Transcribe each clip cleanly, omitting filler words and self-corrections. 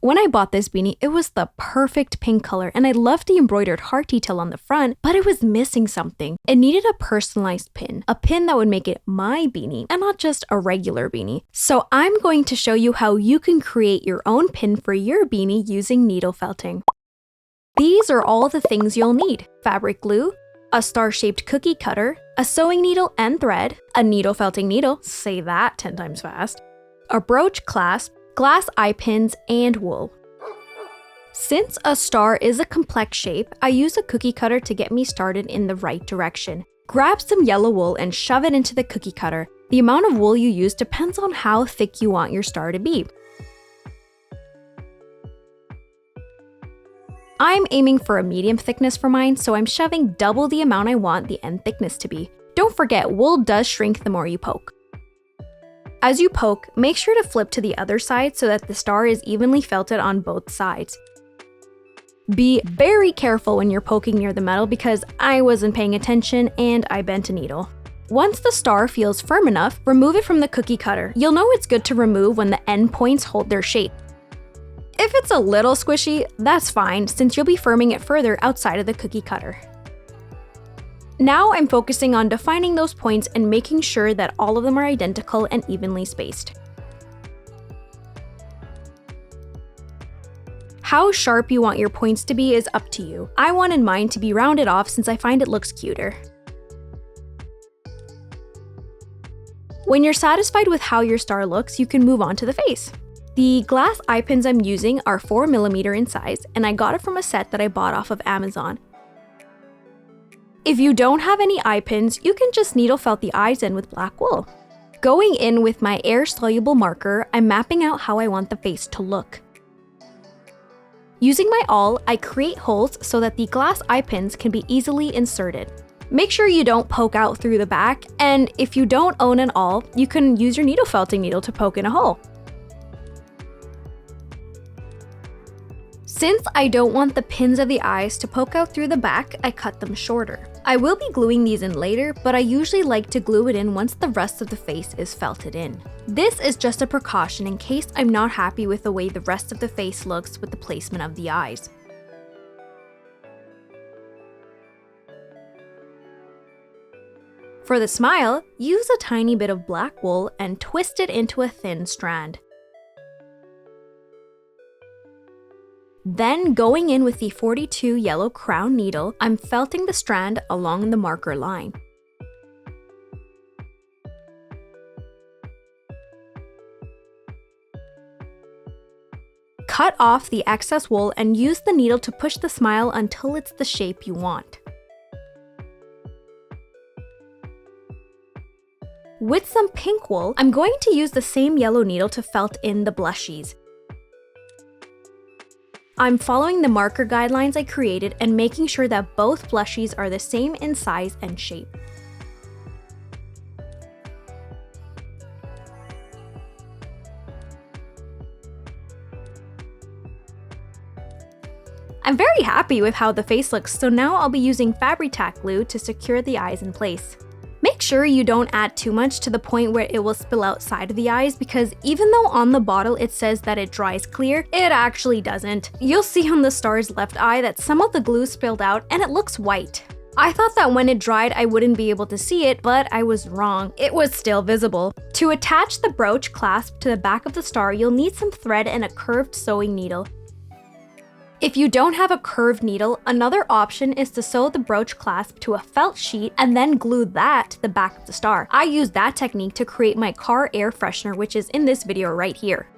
When I bought this beanie, it was the perfect pink color and I loved the embroidered heart detail on the front, but it was missing something. It needed a personalized pin, a pin that would make it my beanie and not just a regular beanie. So I'm going to show you how you can create your own pin for your beanie using needle felting. These are all the things you'll need: fabric glue, a star-shaped cookie cutter, a sewing needle and thread, a needle felting needle, say that 10 times fast, a brooch clasp, glass eye pins, and wool. Since a star is a complex shape, I use a cookie cutter to get me started in the right direction. Grab some yellow wool and shove it into the cookie cutter. The amount of wool you use depends on how thick you want your star to be. I'm aiming for a medium thickness for mine, so I'm shoving double the amount I want the end thickness to be. Don't forget, wool does shrink the more you poke. As you poke, make sure to flip to the other side so that the star is evenly felted on both sides. Be very careful when you're poking near the metal because I wasn't paying attention and I bent a needle. Once the star feels firm enough, remove it from the cookie cutter. You'll know it's good to remove when the end points hold their shape. If it's a little squishy, that's fine since you'll be firming it further outside of the cookie cutter. Now I'm focusing on defining those points and making sure that all of them are identical and evenly spaced. How sharp you want your points to be is up to you. I wanted mine to be rounded off since I find it looks cuter. When you're satisfied with how your star looks, you can move on to the face. The glass eye pins I'm using are 4mm in size, and I got it from a set that I bought off of Amazon. If you don't have any eye pins, you can just needle felt the eyes in with black wool. Going in with my air-soluble marker, I'm mapping out how I want the face to look. Using my awl, I create holes so that the glass eye pins can be easily inserted. Make sure you don't poke out through the back, and if you don't own an awl, you can use your needle felting needle to poke in a hole. Since I don't want the pins of the eyes to poke out through the back, I cut them shorter. I will be gluing these in later, but I usually like to glue it in once the rest of the face is felted in. This is just a precaution in case I'm not happy with the way the rest of the face looks with the placement of the eyes. For the smile, use a tiny bit of black wool and twist it into a thin strand. Then, going in with the 42 yellow crown needle, I'm felting the strand along the marker line. Cut off the excess wool and use the needle to push the smile until it's the shape you want. With some pink wool, I'm going to use the same yellow needle to felt in the blushies. I'm following the marker guidelines I created and making sure that both blushies are the same in size and shape. I'm very happy with how the face looks, so now I'll be using Fabri-Tac glue to secure the eyes in place. Make sure you don't add too much to the point where it will spill outside of the eyes because even though on the bottle it says that it dries clear, it actually doesn't. You'll see on the star's left eye that some of the glue spilled out and it looks white. I thought that when it dried I wouldn't be able to see it, but I was wrong. It was still visible. To attach the brooch clasp to the back of the star, you'll need some thread and a curved sewing needle. If you don't have a curved needle, another option is to sew the brooch clasp to a felt sheet and then glue that to the back of the star. I use that technique to create my car air freshener, which is in this video right here.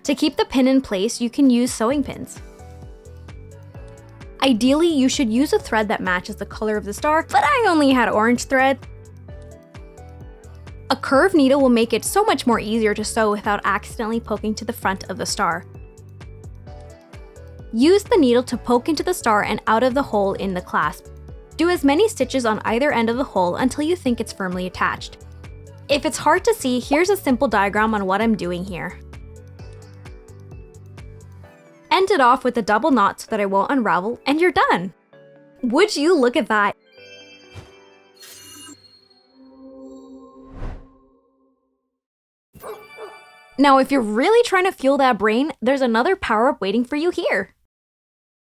To keep the pin in place, you can use sewing pins. Ideally, you should use a thread that matches the color of the star, but I only had orange thread. A curved needle will make it so much more easier to sew without accidentally poking to the front of the star. Use the needle to poke into the star and out of the hole in the clasp. Do as many stitches on either end of the hole until you think it's firmly attached. If it's hard to see, here's a simple diagram on what I'm doing here. End it off with a double knot so that it won't unravel, and you're done! Would you look at that? Now, if you're really trying to fuel that brain, there's another power-up waiting for you here.